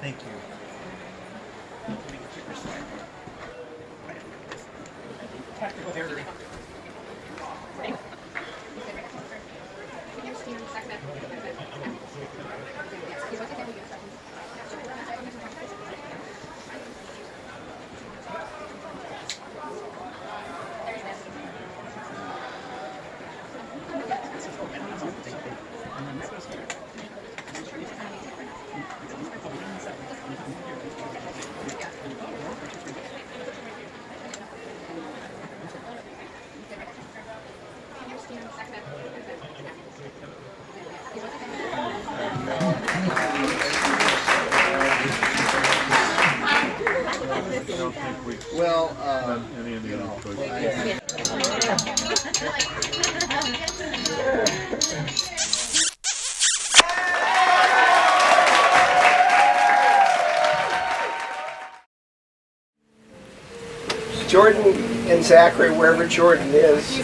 Thank you. Well, Jordan and Zachary, wherever Jordan is,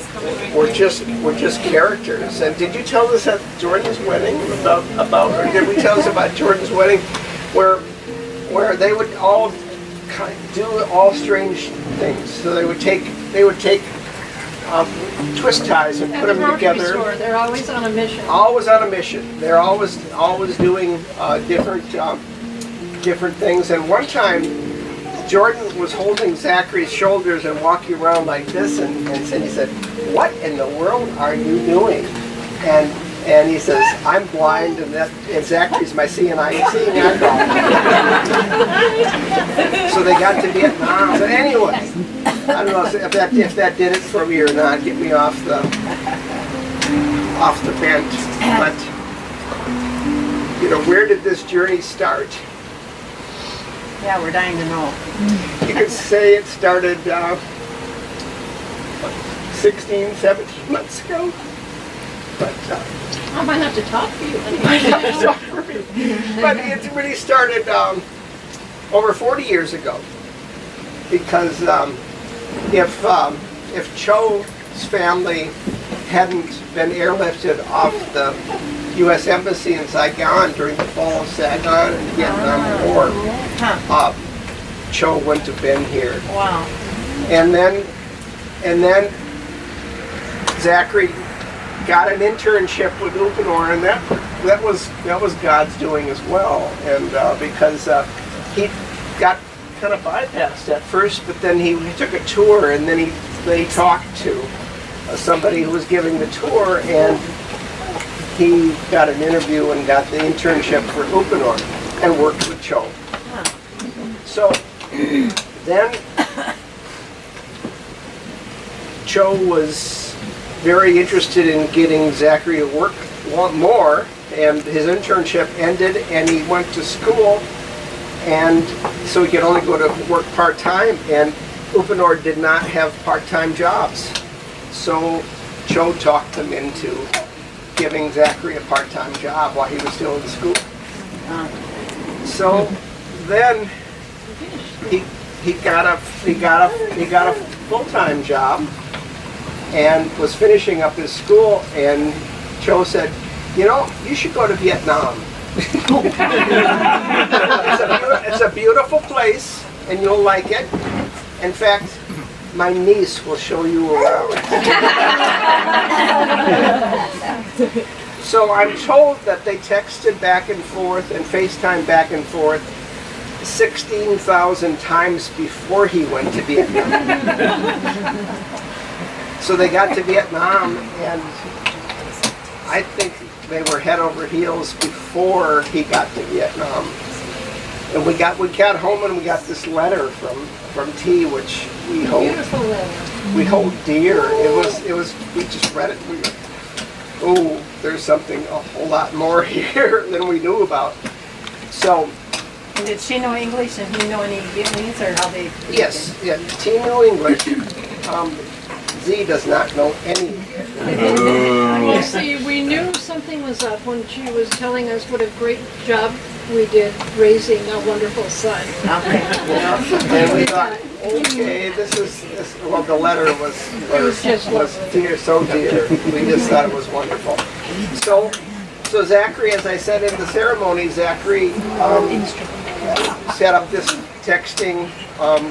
were just characters. And did you tell us at Jordan's wedding about or did we tell us about Jordan's wedding, where they would all do all strange things? So they would take twist ties and put them together. Store. They're always on a mission. Always on a mission. They're always doing different things. And one time, Jordan was holding Zachary's shoulders and walking around like this, and he said, "What in the world are you doing?" And he says, "I'm blind, and Zachary's my seeing eye." So they got to Vietnam. So anyway, I don't know if that did it for me or not. Get me off the bench. But where did this journey start? Yeah, we're dying to know. You could say it started 16, 17 months ago. But I might have to talk for you. But it really started over 40 years ago. Because if Cho's family hadn't been airlifted off the U.S. Embassy in Saigon during the fall of Saigon and the Vietnam War, Cho wouldn't have been here. Wow. And then Zachary got an internship with Upanor, and that was God's doing as well. And because he got kind of bypassed at first, but then he took a tour, and then he talked to somebody who was giving the tour, and he got an interview and got the internship for Upanor and worked with Cho. So then Cho was very interested in getting Zachary to work more, and his internship ended, and he went to school, and so he could only go to work part-time, and Upanor did not have part-time jobs. So Cho talked him into giving Zachary a part-time job while he was still in school. So then he got a full-time job and was finishing up his school, and Cho said, "You should go to Vietnam. It's a beautiful place, and you'll like it. In fact, my niece will show you around." So I'm told that they texted back and forth and FaceTime back and forth 16,000 times before he went to Vietnam. So they got to Vietnam, and I think they were head over heels before he got to Vietnam. And we got home, and we got this letter from T, which we hold dear. It was we just read it. We were, oh, there's something a whole lot more here than we knew about. So. And did she know English, and he know any Vietnamese, or how they? Yes, yeah. T knew English. Z does not know any. Well, see, we knew something was up when she was telling us what a great job we did raising a wonderful son. Okay. And we thought, okay, well, the letter was dear, so dear. We just thought it was wonderful. So So Zachary, as I said in the ceremony, Zachary set up this texting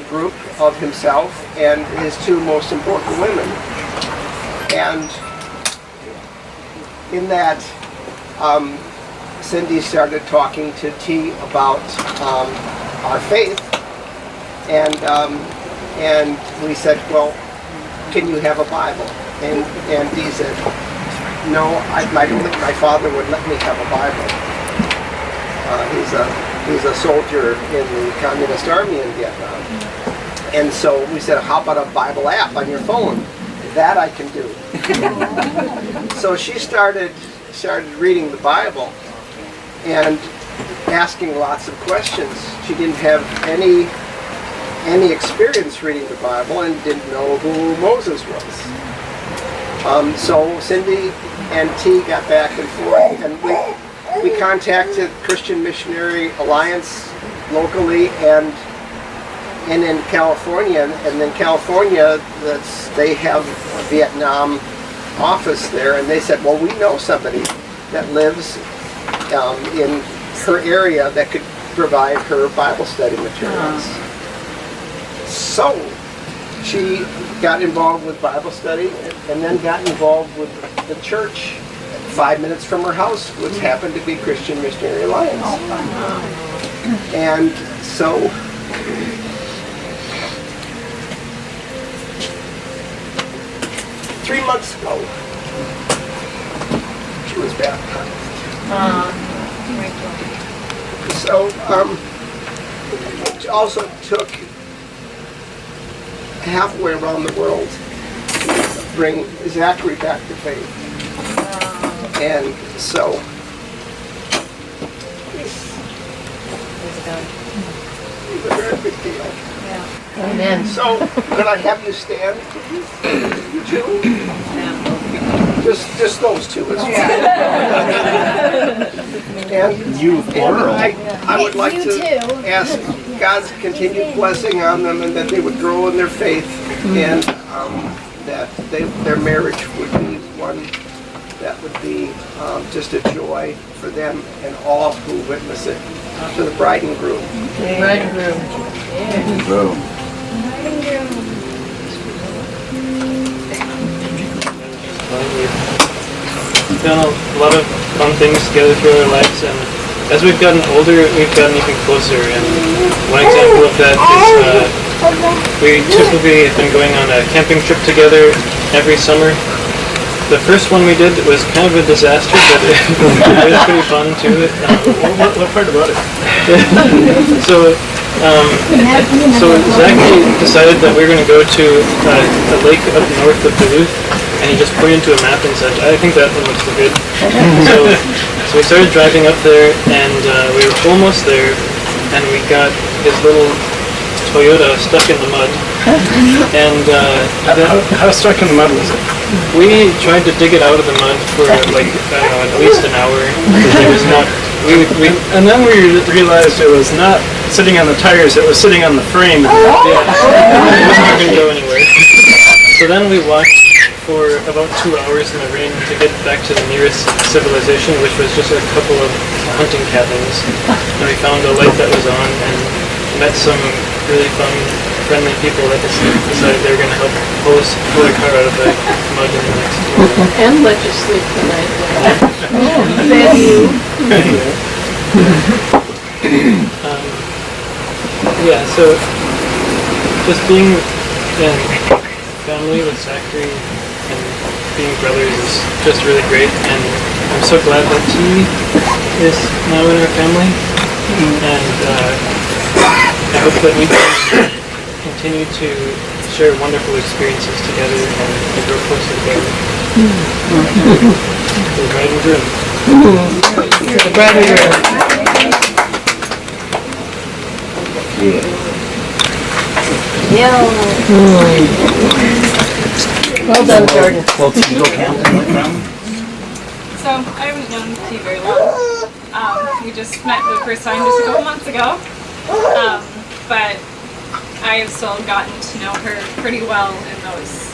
group of himself and his two most important women. And in that, Cindy started talking to T about our faith, and we said, well, can you have a Bible? And T said, no, I don't think my father would let me have a Bible. He's a soldier in the Communist Army in Vietnam. And so we said, how about a Bible app on your phone? That I can do. So she started reading the Bible and asking lots of questions. She didn't have any experience reading the Bible and didn't know who Moses was. So Cindy and T got back and forth, and we contacted Christian Missionary Alliance locally and in California, and then California, they have a Vietnam office there, and they said, well, we know somebody that lives in her area that could provide her Bible study materials. So she got involved with Bible study and then got involved with the church 5 minutes from her house, which happened to be Christian Missionary Alliance. And so three months ago, she was baptized. So it also took halfway around the world to bring Zachary back to faith. And so it's a very big deal. Amen. So, could I have you stand, you two? Just those two as well. And I would like to ask God's continued blessing on them, and that they would grow in their faith, and that their marriage would be one that would be just a joy for them and all who witness it. To the bride and groom. Bride and groom. We've done a lot of fun things together through our lives, and as we've gotten older, we've gotten even closer. And one example of that is we typically have been going on a camping trip together every summer. The first one we did was kind of a disaster, but it was pretty fun too. What part about it? So Zachary decided that we were going to go to a lake up north of Duluth, and he just pointed to a map and said, I think that one looks good. So we started driving up there, and we were almost there, and we got his little Toyota stuck in the mud. And How stuck in the mud was it? we tried to dig it out of the mud for like, I don't know, at least an hour. It was not, And then we realized it was not sitting on the tires, it was sitting on the frame. it was not going to go anywhere. So then we walked for about 2 hours in the rain to get back to the nearest civilization, which was just a couple of hunting cabins. And we found a light that was on and met some really fun, friendly people that decided they were going to help pull the car out of the mud in the next door. And let you sleep the night. Thank you. Yeah, so just being in family with Zachary and being brothers is just really great, and I'm so glad that T is now in our family, and I hope that we can continue to share wonderful experiences together and grow closer together. The bride and groom. The bride and groom. Yeah. Well done, Jordan. Well, did you go camping with them? So I haven't known T very long. We just met for the first time just a couple months ago. But I have still gotten to know her pretty well in those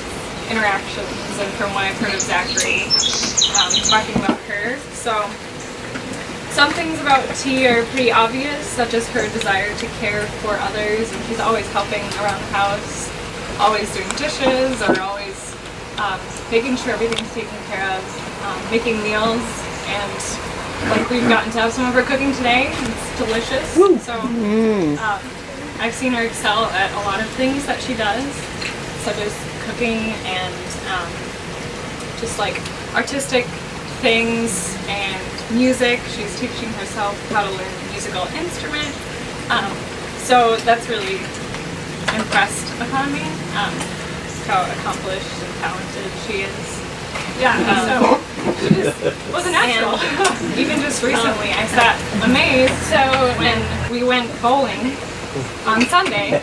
interactions, and from what I've heard of Zachary talking about her. So some things about T are pretty obvious, such as her desire to care for others, and she's always helping around the house, always doing dishes, or always making sure everything's taken care of, making meals, and like we've gotten to have some of her cooking today. It's delicious. Woo. So I've seen her excel at a lot of things that she does, such as cooking and just like artistic things and music. She's teaching herself how to learn a musical instrument. So that's really impressed upon me, how accomplished and talented she is. Yeah, so she just was a natural. Even just recently, I sat amazed. So when we went bowling on Sunday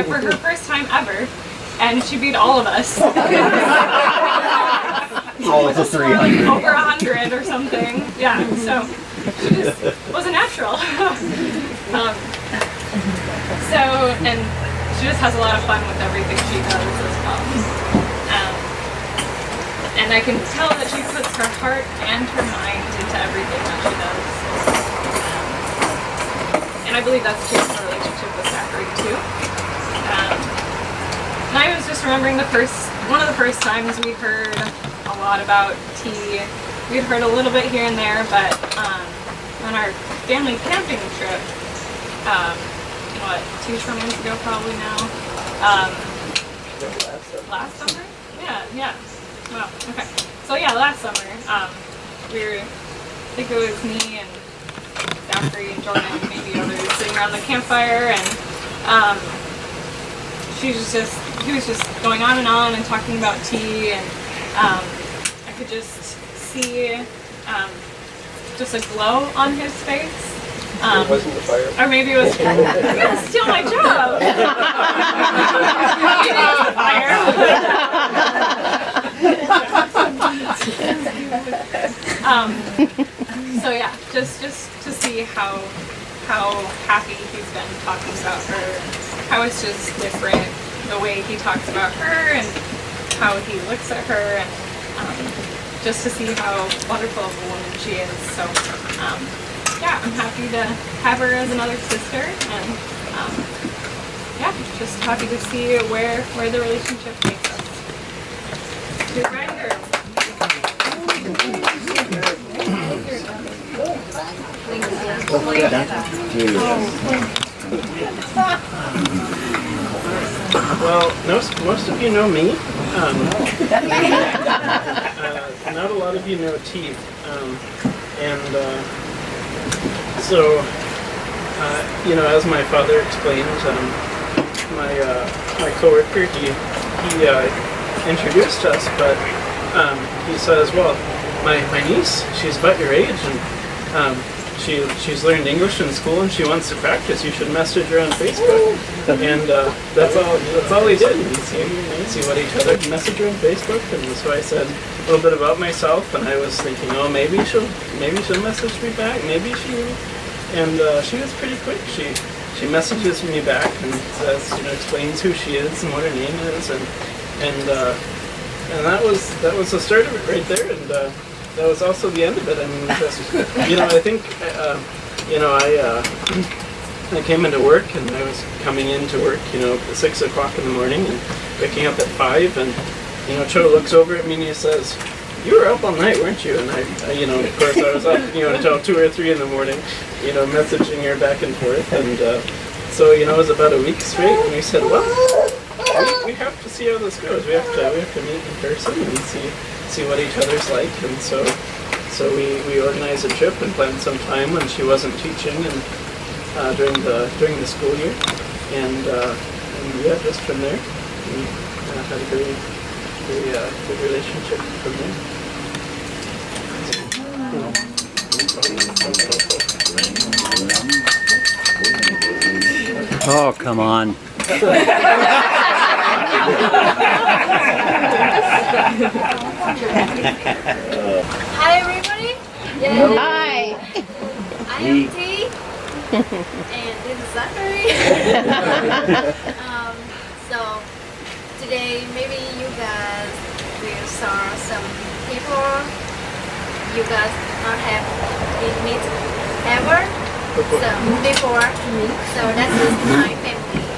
for her first time ever, and she beat all of us. All of the 300. Over 100 or something. Yeah, so she just was a natural. And she just has a lot of fun with everything she does as well. And I can tell that she puts her heart and her mind into everything that she does. And I believe that's true in her relationship with Zachary too. And I was just remembering one of the first times we heard a lot about tea. We'd heard a little bit here and there, but on our family camping trip, 2 summers ago probably now. Last summer? Yeah. Well, okay. So yeah, last summer, we were, I think it was me and Zachary and Jordan and maybe others sitting around the campfire, and he was just going on and talking about tea, and I could just see just a glow on his face. It wasn't the fire. Or maybe it was, you're gonna steal my job. Maybe it was the fire. So yeah, just to see how happy he's been talking about her, how it's just different the way he talks about her and how he looks at her, and just to see how wonderful of a woman she is. So yeah, I'm happy to have her as another sister, and yeah, just happy to see where the relationship takes us. To bride and groom. Well, most of you know me. Not a lot of you know T. So, as my father explained, my coworker, he introduced us, but he says, well, my niece, she's about your age, and she's learned English in school, and she wants to practice. You should message her on Facebook. And that's all he did. We see what each other message her on Facebook, and so I said a little bit about myself, and I was thinking, oh, maybe she'll message me back. Maybe she will. And she was pretty quick. She messages me back and says, explains who she is and what her name is, and that was the start of it right there, and that was also the end of it. I mean, just, I think I came into work, and I was coming into work, at 6 o'clock in the morning, and waking up at 5, and Cho looks over at me and he says, "You were up all night, weren't you?" And I of course I was up, until 2 or 3 in the morning, messaging her back and forth, and so it was about a week straight, and we said, well, we have to see how this goes. We have to meet in person and see what each other's like, and so we organized a trip and planned some time when she wasn't teaching, and during the school year, and yeah, just from there we had a very good relationship from there. Oh, come on. Hi everybody. Hi. I am T. And this is Zachary. So today maybe you guys will saw some people you guys not have been meet ever. So before, so that is my family.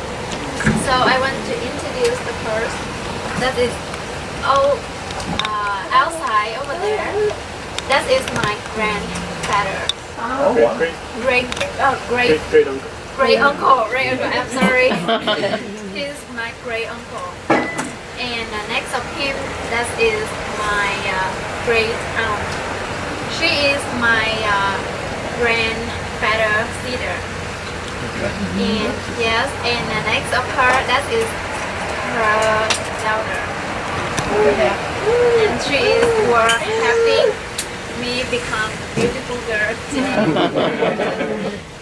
So I want to introduce the first. That is outside over there. That is my grandfather. Great, Great great uncle. great uncle. I'm sorry. He's my great uncle. And next of him, that is my great aunt. She is my grandfather's sister. And yes, and next of her, that is her daughter. And she is helping me become beautiful girl today.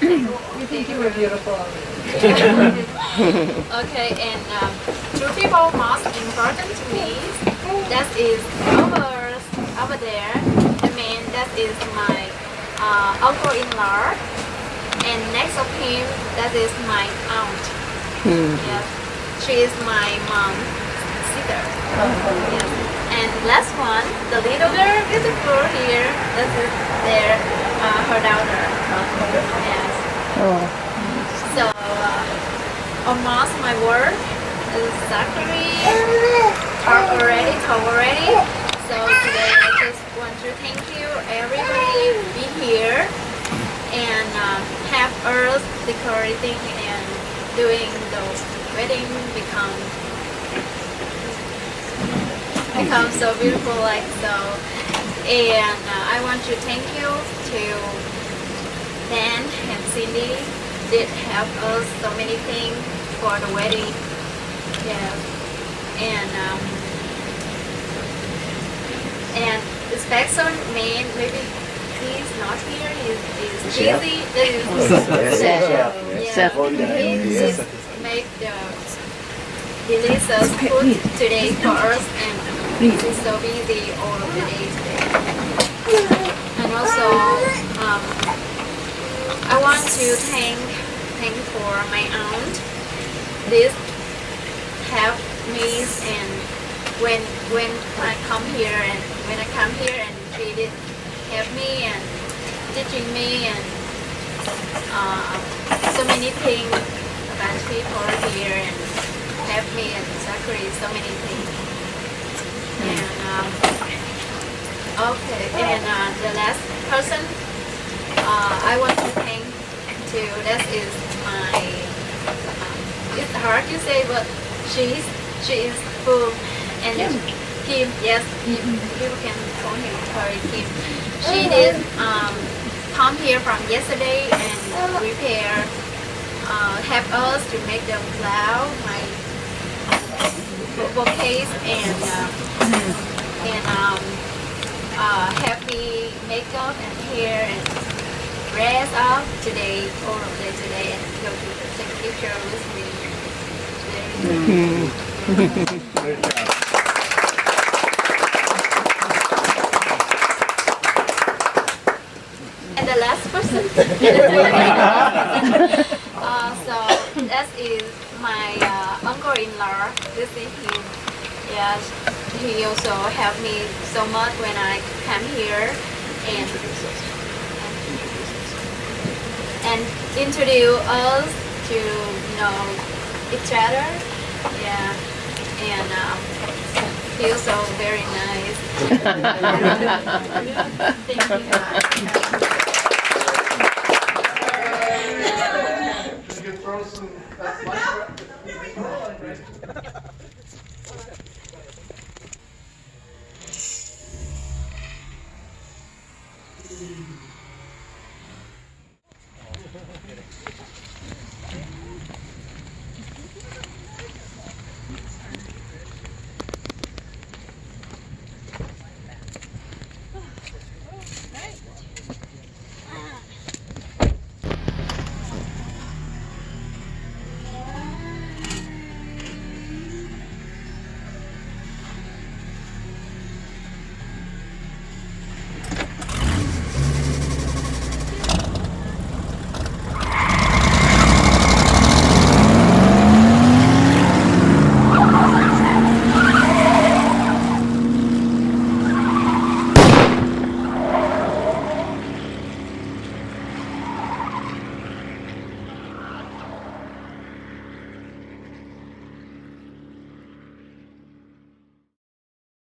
You think you were beautiful. Okay, and two people most important to me. That is over there. The man, that is my uncle-in-law. And next of him, that is my aunt. Yes, she is my mom's sister. Yes. And last one, the little girl, beautiful here. That is her daughter. Yes. So almost my work is Zachary talk already. So today I just want to thank you everybody be here and have us decorating and doing the wedding become so beautiful like so. And I want to thank you to Dan and Cindy did help us so many things for the wedding. Yeah. And the special man, maybe he's not here, he's busy. Seth. He just make the delicious food today for us and he's so busy all of the day today. And also I want to thank for my aunt. This help me and when I come here and she did help me and teaching me and so many things about people here and help me and Zachary so many things. And okay, and the last person I want to thank to, that is my it's hard to say, but she is full and Kim, yes, people can call him Kim. She did come here from yesterday and prepare help us to make the flower, my bouquets and help me make up and hair and dress up today, all of day today, and go to take a picture with me today. And the last person. So that is my uncle-in-law. This is him. Yes, he also helped me so much when I came here and introduce us to know each other. Yeah, and feels so very nice. Thank you.